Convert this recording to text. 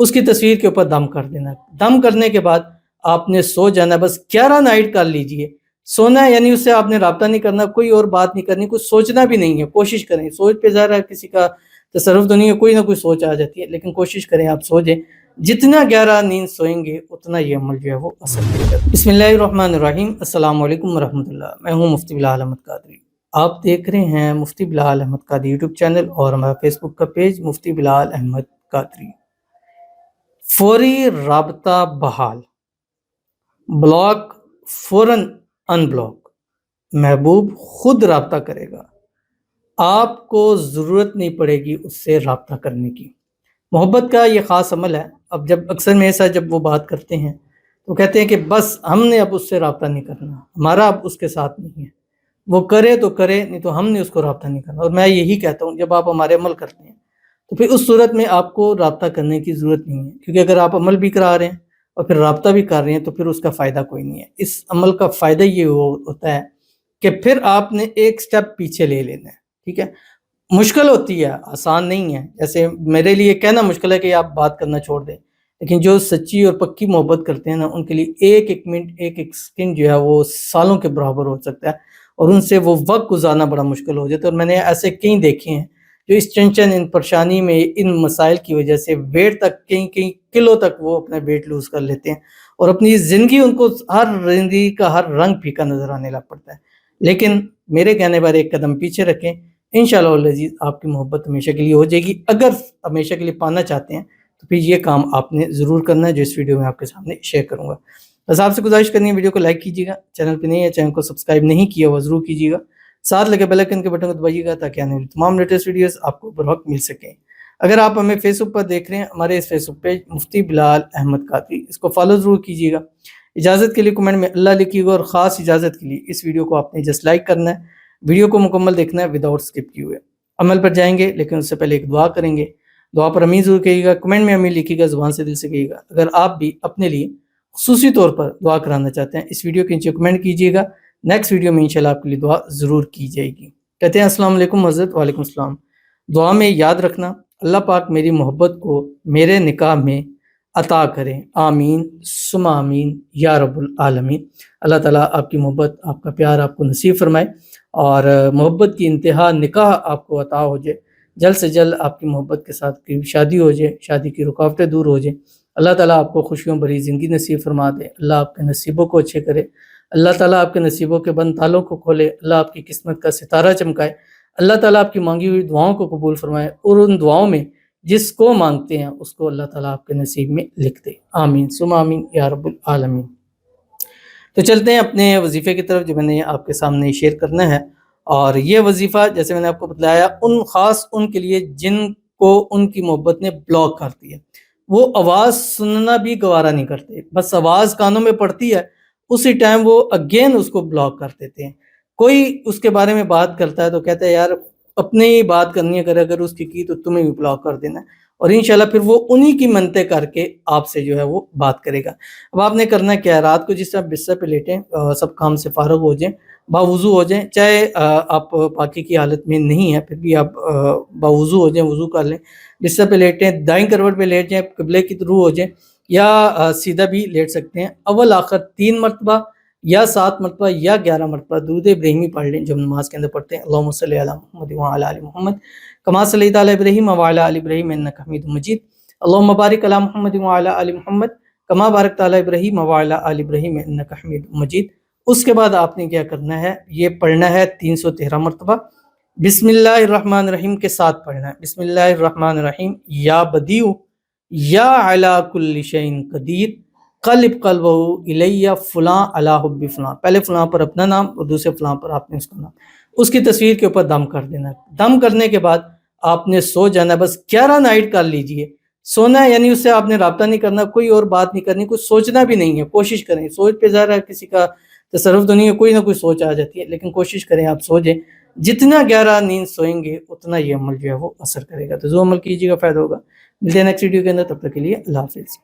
اس کی تصویر کے اوپر دم کر دینا. دم کرنے کے بعد آپ نے سو جانا. بس 11 نائٹ کر لیجئے. سونا ہے یعنی اس سے آپ نے رابطہ نہیں کرنا, کوئی اور بات نہیں کرنی, کچھ سوچنا بھی نہیں ہے. کوشش کریں, سوچ پہ ظاہر ہے کسی کا تصرف تو نہیں ہے, کوئی نہ کوئی سوچ آ جاتی ہے, لیکن کوشش کریں آپ سو جائیں. جتنا 11 نیند سوئیں گے اتنا یہ عمل جو ہے وہ اثر کرے گا. بسم اللہ الرحمن الرحیم. السلام علیکم ورحمۃ اللہ. میں ہوں مفتی بلال احمد قادری. آپ دیکھ رہے ہیں مفتی بلال احمد قادری یوٹیوب چینل اور ہمارا فیس بک کا پیج مفتی بلال احمد قادری. فوری رابطہ بحال, بلاک فوراً ان بلاک. محبوب خود رابطہ کرے گا, آپ کو ضرورت نہیں پڑے گی اس سے رابطہ کرنے کی. محبت کا یہ خاص عمل ہے. اب جب اکثر میرے ساتھ جب وہ بات کرتے ہیں تو کہتے ہیں کہ بس ہم نے اب اس سے رابطہ نہیں کرنا, ہمارا اب اس کے ساتھ نہیں ہے, وہ کرے تو کرے نہیں تو ہم نے اس کو رابطہ نہیں کرنا. اور میں یہی کہتا ہوں جب آپ ہمارے عمل کرتے ہیں تو پھر اس صورت میں آپ کو رابطہ کرنے کی ضرورت نہیں ہے, کیونکہ اگر آپ عمل بھی کرا رہے ہیں اور پھر رابطہ بھی کر رہے ہیں تو پھر اس کا فائدہ کوئی نہیں ہے. اس عمل کا فائدہ یہ ہوتا ہے کہ پھر آپ نے ایک سٹیپ پیچھے لے لینا ہے. ٹھیک ہے, مشکل ہوتی ہے, آسان نہیں ہے. جیسے میرے لیے کہنا مشکل ہے کہ آپ بات کرنا چھوڑ دیں, لیکن جو سچی اور پکی محبت کرتے ہیں نا ان کے لیے ایک ایک منٹ ایک ایک سیکنڈ جو ہے وہ سالوں کے برابر ہو سکتا ہے, اور ان سے وہ وقت گزارنا بڑا مشکل ہو جاتا ہے. اور میں نے ایسے کئی دیکھے ہیں جو اس ٹینشن, ان پریشانی میں, ان مسائل کی وجہ سے ویٹ تک کئی کلو تک وہ اپنا ویٹ لوز کر لیتے ہیں, اور اپنی زندگی ان کو ہر زندگی کا ہر رنگ پھیکا نظر آنے لگ پڑتا ہے. لیکن میرے کہنے پر ایک قدم پیچھے رکھیں, انشاءاللہ العزیز آپ کی محبت ہمیشہ کے لیے ہو جائے گی. اگر ہمیشہ کے لیے پانا چاہتے ہیں تو پھر یہ کام آپ نے ضرور کرنا ہے جو اس ویڈیو میں آپ کے سامنے شیئر کروں گا. بس آپ سے گزارش کرنی ہے ویڈیو کو لائک کیجیے گا, چینل پہ نہیں ہے چینل کو سبسکرائب نہیں کیا ہوا ضرور کیجیے گا, ساتھ لگے بیل آئیکن کے بٹن کو دبائیے گا تاکہ آنے والی تمام لیٹسٹ ویڈیوز آپ کو بروقت مل سکیں. اگر آپ ہمیں فیس بک پر دیکھ رہے ہیں, ہمارے اس فیس بک پیج مفتی بلال احمد قادری, اس کو فالو ضرور کیجیے گا. اجازت کے لیے کمنٹ میں اللہ لکھیے گا, اور خاص اجازت کے لیے اس ویڈیو کو آپ نے جسٹ لائک کرنا ہے, ویڈیو کو مکمل دیکھنا ہے وداؤٹ اسکپ کیے ہوئے. عمل پر جائیں گے لیکن اس سے پہلے ایک دعا کریں گے. دعا پر امین ضرور کہیے گا, کمنٹ میں امین لکھیے گا, زبان سے دل سے کہیے گا. اگر آپ بھی اپنے لیے خصوصی طور پر دعا کرانا چاہتے ہیں اس ویڈیو کے نیچے کمنٹ کیجیے گا, نیکسٹ ویڈیو میں انشاءاللہ آپ کے لیے دعا ضرور کی جائے گی. کہتے ہیں السلام علیکم حضرت. وعلیکم السلام. دعا میں یاد رکھنا اللہ پاک میری محبت کو میرے نکاح میں عطا کریں, آمین ثم آمین یا رب العالمین. اللہ تعالیٰ آپ کی محبت, آپ کا پیار آپ کو نصیب فرمائے, اور محبت کی انتہا نکاح آپ کو عطا ہو جائے. جلد سے جلد آپ کی محبت کے ساتھ کی شادی ہو جائے, شادی کی رکاوٹیں دور ہو جائیں. اللہ تعالیٰ آپ کو خوشیوں بھری زندگی نصیب فرما دے. اللہ آپ کے نصیبوں کو اچھے کرے. اللہ تعالیٰ آپ کے نصیبوں کے بند تالوں کو کھولے. اللہ آپ کی قسمت کا ستارہ چمکائے. اللہ تعالیٰ آپ کی مانگی ہوئی دعاؤں کو قبول فرمائے, اور ان دعاؤں میں جس کو مانگتے ہیں اس کو اللہ تعالیٰ آپ کے نصیب میں لکھ دے. آمین ثم آمین یا رب العالمین. تو چلتے ہیں اپنے وظیفے کی طرف جو میں نے آپ کے سامنے شیئر کرنا ہے. اور یہ وظیفہ جیسے میں نے آپ کو بتلایا خاص ان کے لیے جن کو ان کی محبت نے بلاک کر دیا. وہ آواز سننا بھی گوارا نہیں کرتے, بس آواز کانوں میں پڑتی ہے اسی ٹائم وہ اگین اس کو بلاک کر دیتے ہیں. کوئی اس کے بارے میں بات کرتا ہے تو کہتا ہے یار اپنے ہی بات کرنی ہے, اگر اس کی تو تمہیں بھی بلاک کر دینا ہے, اور انشاءاللہ پھر وہ انہی کی منتیں کر کے آپ سے جو ہے وہ بات کرے گا. اب آپ نے کرنا کیا ہے, رات کو جس طرح بستر پہ لیٹیں, سب کام سے فارغ ہو جائیں, باوضو ہو جائیں, چاہے آپ پاکی کی حالت میں نہیں ہیں پھر بھی آپ باوضو ہو جائیں, وضو کر لیں, بستر پہ لیٹیں, دائیں کروٹ پہ لیٹ جائیں, قبلے کی طرف ہو جائیں, یا سیدھا بھی لیٹ سکتے ہیں. اول آخر 3 مرتبہ یا 7 مرتبہ یا 11 مرتبہ درود ابراہیمی پڑھ لیں جو ہم نماز کے اندر پڑھتے ہیں. اللہم صلی علی محمد وعلی آل محمد کما صلیت علی ابراہیم وعلی آل ابراہیم انک حمید مجید. اللہم بارک علی محمد وعلی آل محمد کما بارکت علی ابراہیم وعلی آل ابراہیم انک حمید مجید. اس کے بعد آپ نے کیا کرنا ہے, یہ پڑھنا ہے 313 مرتبہ. بسم اللہ الرحمن الرحیم کے ساتھ پڑھنا ہے. بسم اللہ الرحمن الرحیم. یا بدیع یا علی کل شیء قدیر قلب قلبہ الیہ فلاں علی حب فلاں. پہلے فلاں پر اپنا نام اور دوسرے فلاں پر آپ نے اس کا نام, اس کی تصویر کے اوپر دم کر دینا. دم کرنے کے بعد آپ نے سو جانا. بس 11 نائٹ کر لیجئے. سونا ہے یعنی اس سے آپ نے رابطہ نہیں کرنا, کوئی اور بات نہیں کرنی, کچھ سوچنا بھی نہیں ہے. کوشش کریں, سوچ پہ ظاہر ہے کسی کا تصرف تو نہیں ہے, کوئی نہ کوئی سوچ آ جاتی ہے, لیکن کوشش کریں آپ سو جائیں. جتنا 11 نیند سوئیں گے اتنا یہ عمل جو ہے وہ اثر کرے گا. تو جو عمل کیجیے گا فائدہ ہوگا. ملتے ہیں نیکسٹ ویڈیو کے اندر, تب تک کے لیے اللہ حافظ.